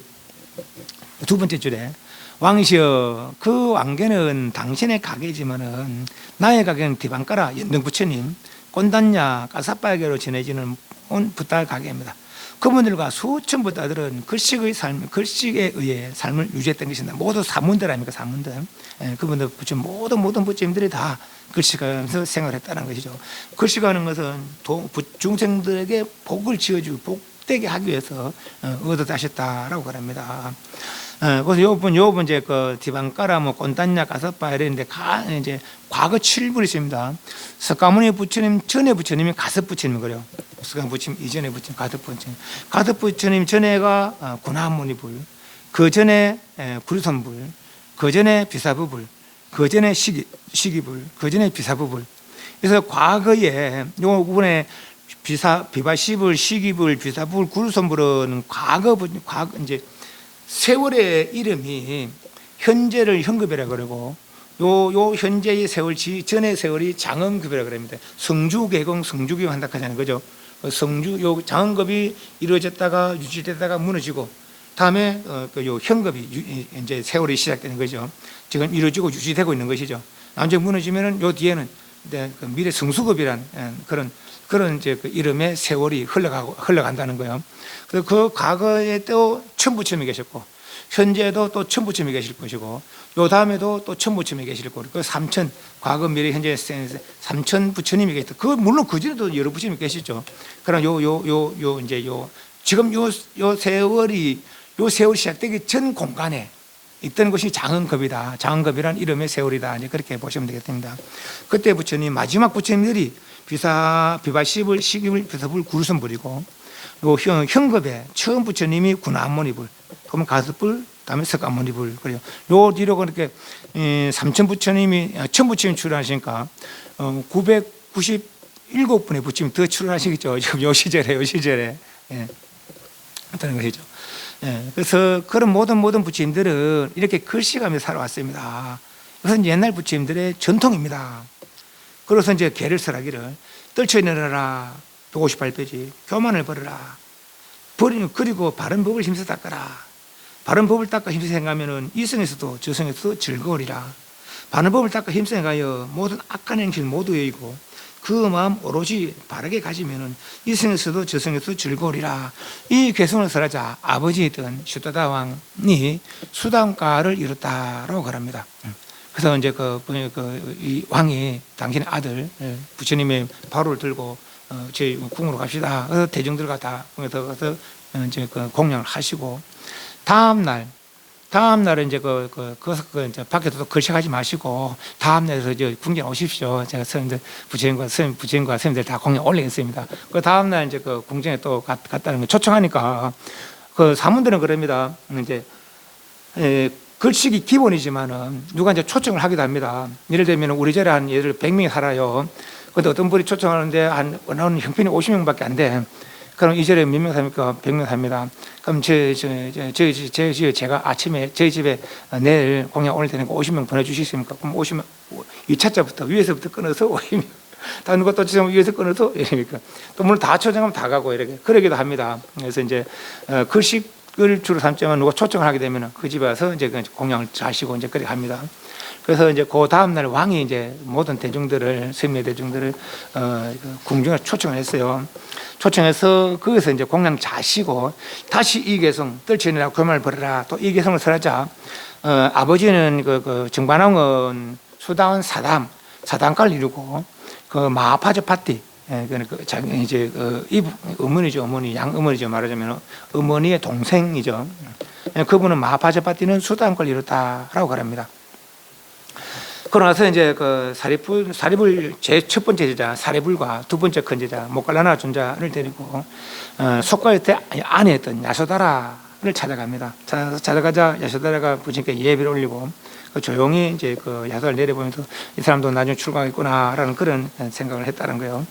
두 번째 줄에 왕시여 그 왕계는 당신의 가게지만은 나의 가게는 디방가라 연등부처님 꼰단냐 까사빠야게로 전해지는 온 붓달 가게입니다. 그분들과 수천 붓달들은 글식에 의해 삶을 유지했던 것입니다. 모두 사문들 아닙니까, 사문들. 그분들 모든 부처님들이 다 글식하면서 생활했다는 것이죠. 글식하는 것은 중생들에게 복을 지어주고 복되게 하기 위해서 얻어다셨다라고 그럽니다. 그래서 요번 이제 디방가라 꼰단냐 까사빠 이랬는데 이제 과거 7불이 있습니다. 석가모니 부처님 전에 부처님이 가섭 부처님 그래요. 석가모니 부처님 이전에 부처님 가섭 부처님. 가섭 부처님 전에가 구나모니 불, 그 전에 구리손불, 그 전에 비사부불, 그 전에 시기불, 그 전에 비사부불. 그래서 과거에 요 부분에 비바시불, 시기불, 비사부불, 구리손불은 과거 이제 세월의 이름이 현재를 현급이라 그러고 요 현재의 세월 전의 세월이 장엄급이라 그럽니다. 성주개공 성주기공 한다 하잖아요, 그죠? 요 장엄급이 이루어졌다가 유지됐다가 무너지고 다음에 요 현급이 이제 세월이 시작되는 거죠. 지금 이루어지고 유지되고 있는 것이죠. 나중에 무너지면은 요 뒤에는 미래 성수급이란 그런 이제 이름의 세월이 흘러간다는 거예요. 그래서 그 과거에 또 천부처님이 계셨고, 현재도 또 천부처님이 계실 것이고, 요 다음에도 또 천부처님이 계실 거고, 그 삼천, 과거, 미래, 현재, 삼천 부처님이 계시다. 물론 그 전에도 여러 부처님이 계시죠. 그러나 지금 요 세월이 시작되기 전 공간에 있던 것이 장엄급이다. 장엄급이란 이름의 세월이다. 이제 그렇게 보시면 되겠습니다. 그때 부처님, 마지막 부처님들이 비바시불, 시기불, 비사불, 구루선불이고, 요 현급에 처음 부처님이 구나모니불, 그러면 가섭불, 다음에 석가모니불, 그래요. 요 뒤로 그렇게 삼천 부처님이 출연하시니까 997분의 부처님 더 출연하시겠죠. 지금 요 시절에 예. 그런 것이죠. 예. 그래서 그런 모든 부처님들은 이렇게 글씨가며 살아왔습니다. 이것은 옛날 부처님들의 전통입니다. 그래서 이제 개를 설하기를 떨쳐 내려라 158페이지 교만을 버려라 그리고 바른 법을 힘써 닦아라. 바른 법을 닦아 힘써 행하면은 이성에서도 저성에서도 즐거우리라. 바른 법을 닦아 힘써 행하여 모든 악한 행실 모두 여의고 그 마음 오로지 바르게 가지면은 이생에서도 저생에서도 즐거우리라. 이 개성을 설하자 아버지이던 슈다다 왕이 수다원가를 이뤘다라고 그럽니다. 그래서 이제 이 왕이 당신의 아들 부처님의 바로를 들고 저희 궁으로 갑시다. 그래서 대중들과 다 가서 이제 공양을 하시고 다음 날은 이제 이제 밖에서도 걸쳐가지 마시고 다음 날에서 이제 궁전 오십시오. 제가 선생님들 부처님과 선생님들 다 공양 올리겠습니다. 그 다음 날 이제 궁전에 또 갔다는 거 초청하니까 사문들은 그럽니다. 이제 걸치기 기본이지만은 누가 이제 초청을 하기도 합니다. 예를 들면 우리 절에 한 예를 100명이 살아요. 근데 어떤 분이 초청하는데 한 원하는 형편이 50명밖에 안 돼. 그럼 이 절에 몇 명 삽니까? 100명 삽니다. 그럼 제가 아침에 저희 집에 내일 공양 올릴 테니까 50명 보내주시겠습니까? 그럼 50명 2차자부터 위에서부터 끊어서 50명. 다른 것도 지금 위에서 끊어서 이러니까 또 물론 다 초청하면 다 가고 이렇게 그러기도 합니다. 그래서 이제 글식을 주로 삼지만 누가 초청을 하게 되면 그 집에 와서 이제 공양을 하시고 이제 그렇게 합니다. 그래서 이제 그 다음 날 왕이 이제 모든 대중들을 서민의 대중들을 궁중에 초청을 했어요. 초청해서 거기서 이제 공양 자시고 다시 이 개성 떨치느라 그말 벌어라. 또 이 개성을 설하자. 아버지는 정반왕은 수다원 사단가를 이루고 마하파저파티 이제 어머니죠. 양어머니죠. 말하자면 어머니의 동생이죠. 그분은 마하파저파티는 수다원가를 이뤘다라고 말합니다. 그러고 나서 이제 사리불 제 첫 번째 제자 사리불과 두 번째 큰 제자 모갈라나 존자를 데리고 속가의 때 아내였던 야소다라를 찾아갑니다. 찾아가자 야소다라가 부처님께 예배를 올리고 조용히 이제 야소를 내려보면서 이 사람도 나중에 출가하겠구나라는 그런 생각을 했다는 거예요.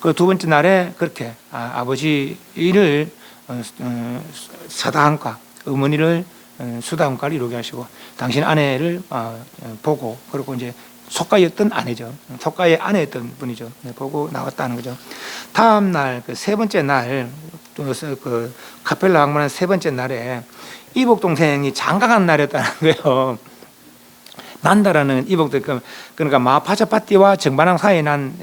그 두 번째 날에 그렇게 아버지를 사다한과 어머니를 수다원가를 이루게 하시고 당신 아내를 보고 그리고 이제 속가였던 아내죠. 속가의 아내였던 분이죠. 보고 나왔다는 거죠. 다음 날 세 번째 날 카펠라 방문한 세 번째 날에 이복 동생이 장가간 날이었다는 거예요. 난다라는 이복 그러니까 마파자파티와 정반왕 사이에 난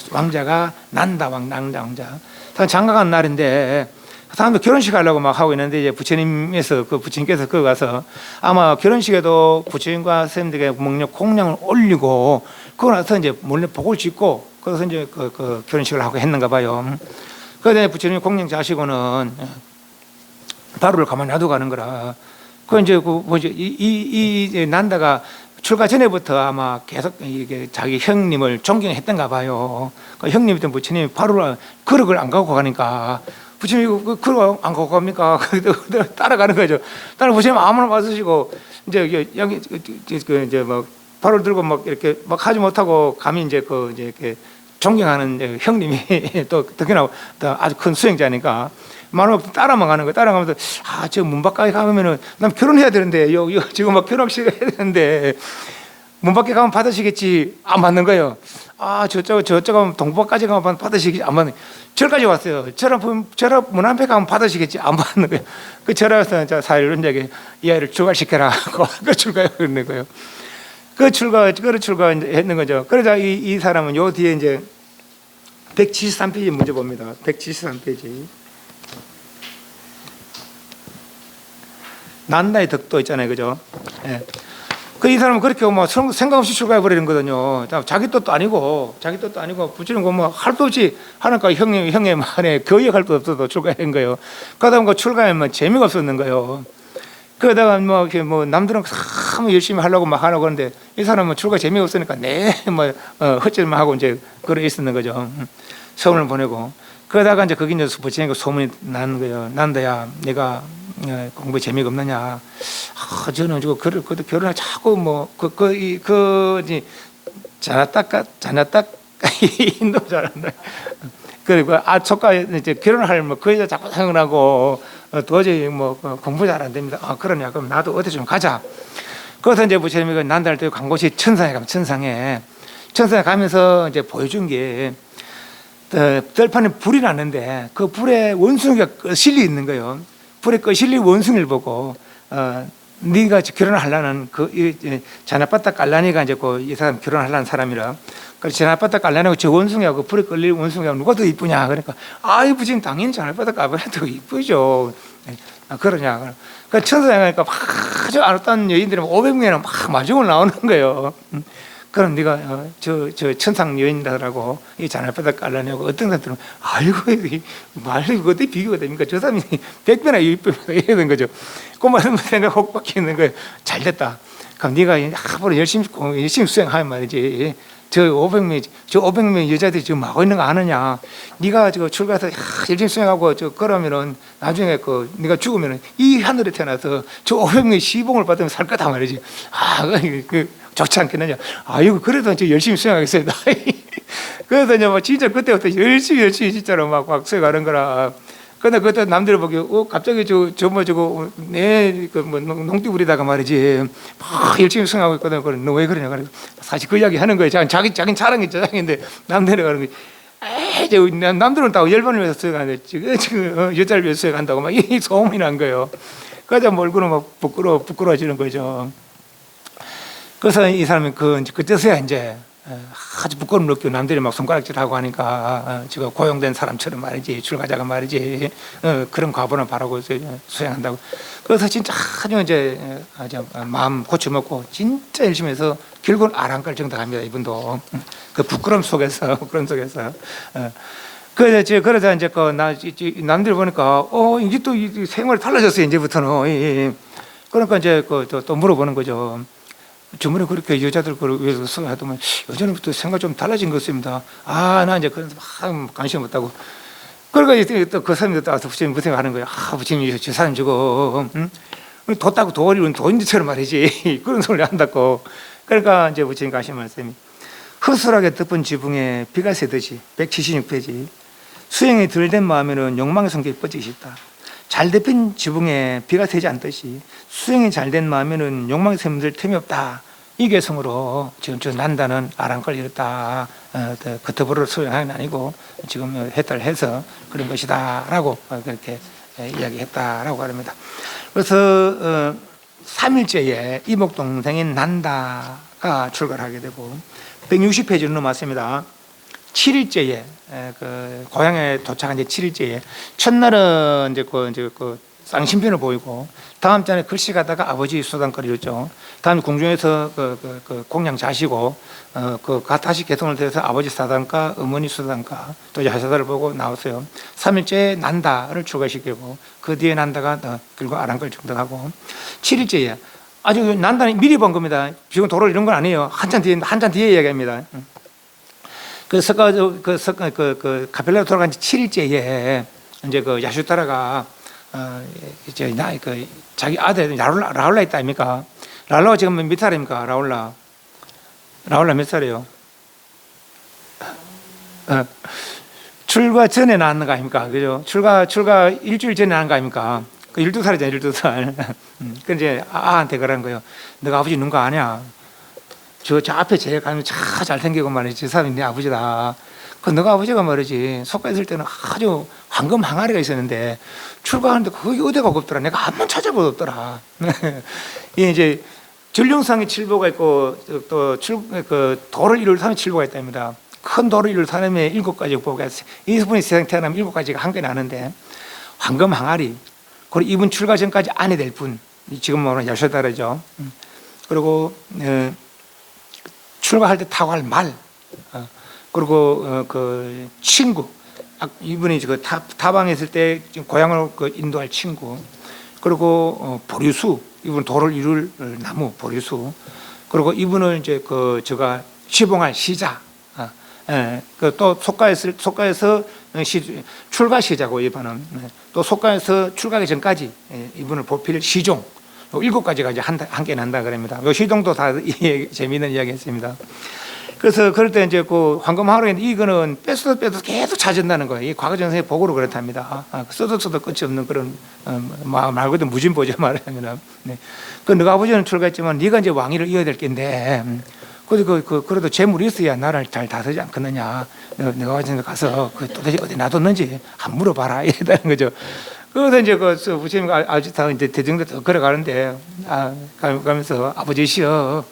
왕자가 난다 왕자 장가간 날인데 사람들 결혼식 하려고 막 하고 있는데 이제 부처님께서 그거 가서 아마 결혼식에도 부처님과 스님들에게 목력 공양을 올리고 그러고 나서 이제 몰래 복을 짓고 그래서 이제 그 결혼식을 하고 했는가 봐요. 그런데 부처님 공양 자시고는 바로를 가만히 놔두고 가는 거라. 그 이제 이 난다가 출가 전에부터 아마 계속 이게 자기 형님을 존경했던가 봐요. 그 형님이던 부처님이 바로를 그릇을 안 갖고 가니까. 부처님이 그걸 안 갖고 갑니까? 따라가는 거죠. 따라 부처님 아무나 와서시고 이제 여기 이제 막 발을 들고 막 이렇게 막 하지 못하고 감히 이제 이제 이렇게 존경하는 형님이 또 특히나 아주 큰 수행자니까 말로 따라만 가는 거예요. 따라가면서 저 문 밖까지 가면은 난 결혼해야 되는데 여기 지금 막 결혼식 해야 되는데 문 밖에 가면 받으시겠지 안 받는 거예요. 저쪽 가면 동북까지 가면 받으시겠지 안 받는. 절까지 왔어요. 절앞 문 앞에 가면 받으시겠지 안 받는 거예요. 그 절에서 사일론자에게 이 아이를 출가시켜라 하고 그 출가했는 거예요. 그 출가했는 거죠. 그러자 이 사람은 요 뒤에 이제 173페이지 문제 봅니다. 173페이지. 난다의 덕도 있잖아요, 그죠? 예. 이 사람은 그렇게 뭐 생각 없이 출가해 버리는 거거든요. 자기 뜻도 아니고 부처님 할 도 없이 하니까 형의 말에 거의 할 도 없어도 출가한 거예요. 그러다 보니까 출가하면 재미가 없었는 거예요. 그러다가 뭐 남들은 참 열심히 하려고 막 하려고 하는데 이 사람은 출가 재미가 없으니까 헛짓만 하고 이제 그래 있었는 거죠. 소문을 보내고 그러다가 이제 거기 이제 부처님께 소문이 나는 거예요. 난다야, 내가 공부에 재미가 없느냐? 저는 그를 결혼을 자꾸 자나딱 인도 잘한다. 그리고 조카 이제 결혼할 그 여자 자꾸 생각나고 도저히 공부 잘 안 됩니다. 그러냐? 그럼 나도 어디 좀 가자. 그래서 이제 부처님이 난다를 때 간 곳이 천상에 가면 천상에 가면서 이제 보여준 게 뜰판에 불이 났는데 그 불에 원숭이가 거실리 있는 거예요. 불에 거실리 원숭이를 보고 네가 결혼을 하려는 자나빠따 깔라니가 이제 이 사람 결혼하려는 사람이라. 그래서 자나빠따 깔라니고 저 원숭이하고 불에 끌릴 원숭이하고 누가 더 이쁘냐 그러니까 이쁘지 당연히 자나빠따 깔라니가 더 이쁘죠. 그러냐. 그 천사장하니까 아주 아름다운 여인들이 500명이나 막 마중을 나오는 거예요. 그럼 네가 저 천상 여인들하고 이 자나빠따 깔라니하고 어떤 사람들은 아이고 말이 어떻게 비교가 됩니까? 저 사람이 100배나 이쁘다 이러는 거죠. 그 말은 생각 혹 박히는 거예요. 잘 됐다. 그럼 네가 앞으로 열심히 수행하면 말이지. 저 500명 여자들이 지금 하고 있는 거 아느냐? 네가 저 출가해서 열심히 수행하고 그러면은 나중에 네가 죽으면은 이 하늘에 태어나서 저 500명의 시봉을 받으면 살 거다 말이지. 좋지 않겠느냐? 이거 그래도 저 열심히 수행하겠습니다. 그래서 이제 진짜 그때부터 열심히 진짜로 막 수행하는 거라. 근데 그때 남들이 보기 갑자기 농띠 부리다가 말이지 막 열심히 수행하고 있거든. 그래 너 왜 그러냐? 그래 사실 그 이야기 하는 거예요. 자기 자랑이 자랑인데 남들이 가는 거예요. 남들은 다 열반을 위해서 수행하는데 지금 여자를 위해서 수행한다고 막 이 소문이 난 거예요. 그러자 얼굴은 막 부끄러워지는 거죠. 그래서 이 사람이 그때서야 이제 아주 부끄러움 느끼고 남들이 막 손가락질하고 하니까 지금 고용된 사람처럼 말이지 출가자가 말이지 그런 과보는 바라고 수행한다고. 그래서 진짜 아주 마음 고쳐먹고 진짜 열심히 해서 결국은 아랑까지 정당합니다. 이분도 그 부끄러움 속에서 그러자 이제 남들 보니까 이제 또 생활이 달라졌어요. 이제부터는. 그러니까 이제 또 물어보는 거죠. 저번에 그렇게 여자들 위해서 수행하더만 여전부터 생각 좀 달라진 것 같습니다. 나 이제 그런 막 관심 없다고. 그러니까 또 그 사람들 따라서 부처님 무슨 하는 거예요. 부처님 저 사람 지금 도 따고 도리는 도인들처럼 말이지 그런 소리 한다고. 그러니까 이제 부처님 하신 말씀이 허술하게 덮은 지붕에 비가 새듯이 176페이지 수행이 덜 된 마음에는 욕망의 성격이 뻗치기 쉽다. 잘 덮인 지붕에 비가 새지 않듯이 수행이 잘 된 마음에는 욕망이 샘들 틈이 없다. 이 개성으로 지금 저 난다는 아랑걸 잃었다. 겉으로 수행하는 게 아니고 지금 해탈을 해서 그런 것이다. 라고 그렇게 이야기했다라고 합니다. 그래서 3일째에 이목 동생인 난다가 출가를 하게 되고 160페이지로 넘어왔습니다. 7일째에 고향에 도착한 7일째에 첫날은 이제 쌍신편을 보이고 다음 장에 글씨 가다가 아버지 수단거리였죠. 다음 궁중에서 공양 자시고 다시 개통을 돼서 아버지 사단가 어머니 수단가 또 하사다를 보고 나왔어요. 3일째에 난다를 출가시키고 그 뒤에 난다가 그리고 아랑걸 정등하고 7일째에 아주 난다는 미리 본 겁니다. 지금 도를 이런 건 아니에요. 한참 뒤에 이야기합니다. 카펠라로 돌아간 지 7일째에 이제 야슈타라가 이제 자기 아들 라울라 있다 아닙니까? 라울라가 지금 몇 살입니까? 라울라 몇 살이에요? 출가 전에 낳은 거 아닙니까? 그죠? 출가 일주일 전에 낳은 거 아닙니까? 12살이잖아요, 12살. 그 이제 아한테 그러는 거예요. 너가 아버지 누군 거 아냐? 저 앞에 제일 가면 차 잘생기고 말이지. 저 사람이 내 아버지다. 너가 아버지가 말이지. 속가 있을 때는 아주 황금 항아리가 있었는데 출가하는데 거기 어디가 없더라. 내가 한번 찾아보도 없더라. 이 이제 전령상의 칠보가 있고 또 도를 이룰 사람의 칠보가 있답니다. 큰 도를 이룰 사람의 7가지 보가 있어요. 이분이 세상 태어나면 7가지가 한 개 나는데 황금 항아리. 그리고 이분 출가 전까지 아내 될 분. 지금 뭐는 야쇼다르죠. 그리고 출가할 때 타고 할 말, 그리고 친구, 이분이 타방에 있을 때 고향을 인도할 친구, 그리고 보리수, 이분 도를 이룰 나무 보리수, 그리고 이분을 이제 제가 시봉할 시자, 또 속가에서 출가 시자고 이번은 또 속가에서 출가하기 전까지 이분을 보필 시종. 7가지가 이제 함께 난다 그럽니다. 요 시동도 다 재미있는 이야기했습니다. 그래서 그럴 때 이제 황금하루에 이거는 빼서 계속 찾은다는 거예요. 이 과거 전생의 복으로 그렇답니다. 써도 끝이 없는 그런 말 그대로 무진보죠 말하면. 네. 너가 아버지는 출가했지만 네가 이제 왕위를 이어야 될 겐데. 그래도 재물이 있어야 나라를 잘 다스리지 않겠느냐. 내가 가서 도대체 어디 놔뒀는지 한번 물어봐라 이랬다는 거죠. 그래서 이제 그 부처님 아주 다 이제 대중들 더 걸어가는데 가면서 아버지시여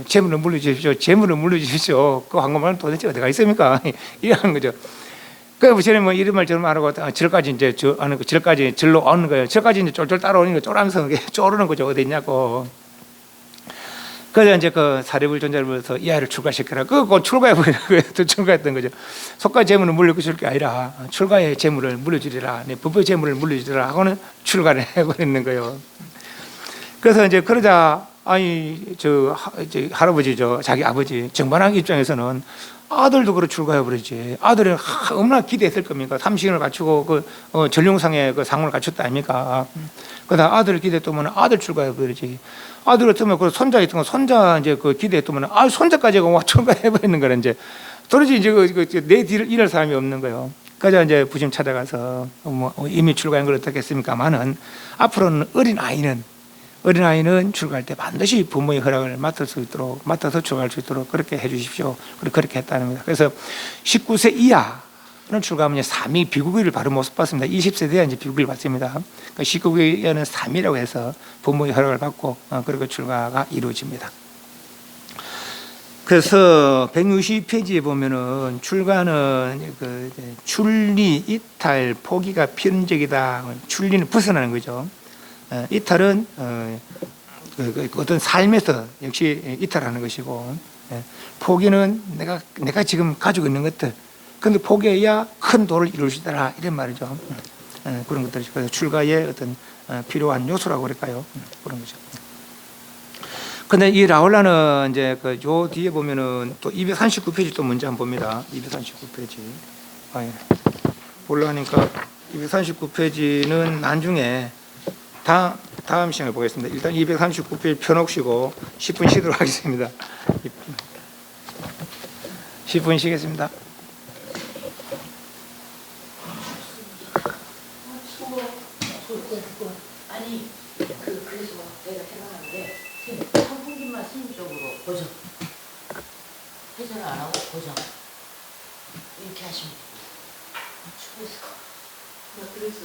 재물을 물려주십시오. 재물을 물려주십시오. 그 황금알은 도대체 어디가 있습니까? 이러는 거죠. 그 부처님 뭐 이런 말 저런 말 하고 절까지 이제 절까지 절로 오는 거예요. 절까지 이제 쫄쫄 따라오는 거 쫄하면서 쪼르는 거죠. 어디 있냐고. 그래서 이제 그 사리불 존자를 불러서 이 아이를 출가시켜라. 그거 출가해 버리라고 해서 출가했던 거죠. 속가 재물을 물려줄 게 아니라 출가의 재물을 물려주리라. 법의 재물을 물려주리라 하고는 출가를 해버리는 거예요. 그래서 이제 그러자 저 할아버지죠. 자기 아버지 정반왕 입장에서는 아들도 그렇게 출가해버리지. 아들은 얼마나 기대했을 겁니까? 삼신을 갖추고 전룡상의 그 상을 갖췄다 아닙니까? 그다음 아들을 기대했더면 아들 출가해버리지. 아들 같으면 그 손자 있던 거 손자 이제 그 기대했더면 손자까지 와 출가해버리는 거는 이제 도대체 이제 내 뒤를 이을 사람이 없는 거예요. 그래서 이제 부심 찾아가서 이미 출가한 걸 어떻겠습니까만은 앞으로는 어린아이는 출가할 때 반드시 부모의 허락을 맡아서 출가할 수 있도록 그렇게 해 주십시오. 그렇게 했다는 겁니다. 그래서 19세 이하는 출가하면 3위 비구기를 바로 못 받습니다. 20세 돼야 이제 비구기를 받습니다. 그러니까 19세 이하는 3위라고 해서 부모의 허락을 받고 그렇게 출가가 이루어집니다. 그래서 160페이지에 보면은 출가는 출리, 이탈, 포기가 필연적이다. 출리는 벗어나는 거죠. 이탈은 어떤 삶에서 역시 이탈하는 것이고, 포기는 내가 지금 가지고 있는 것들, 근데 포기해야 큰 도를 이룰 수 있다 이런 말이죠. 그런 것들이 그래서 출가의 어떤 필요한 요소라고 그럴까요? 그런 거죠. 근데 이 라울라는 이제 요 뒤에 보면은 또 239페이지 또 문제 한번 봅니다. 239페이지. 보려니까 239페이지는 나중에 다음 시간에 보겠습니다. 일단 239페이지 펴놓으시고 10분 쉬도록 하겠습니다. 10분 쉬겠습니다. 아니 그래서 내가 생각하는데 한 분기만 심적으로 고정 회전을 안 하고 고정 이렇게 하시면 돼요. 추워서. 그래서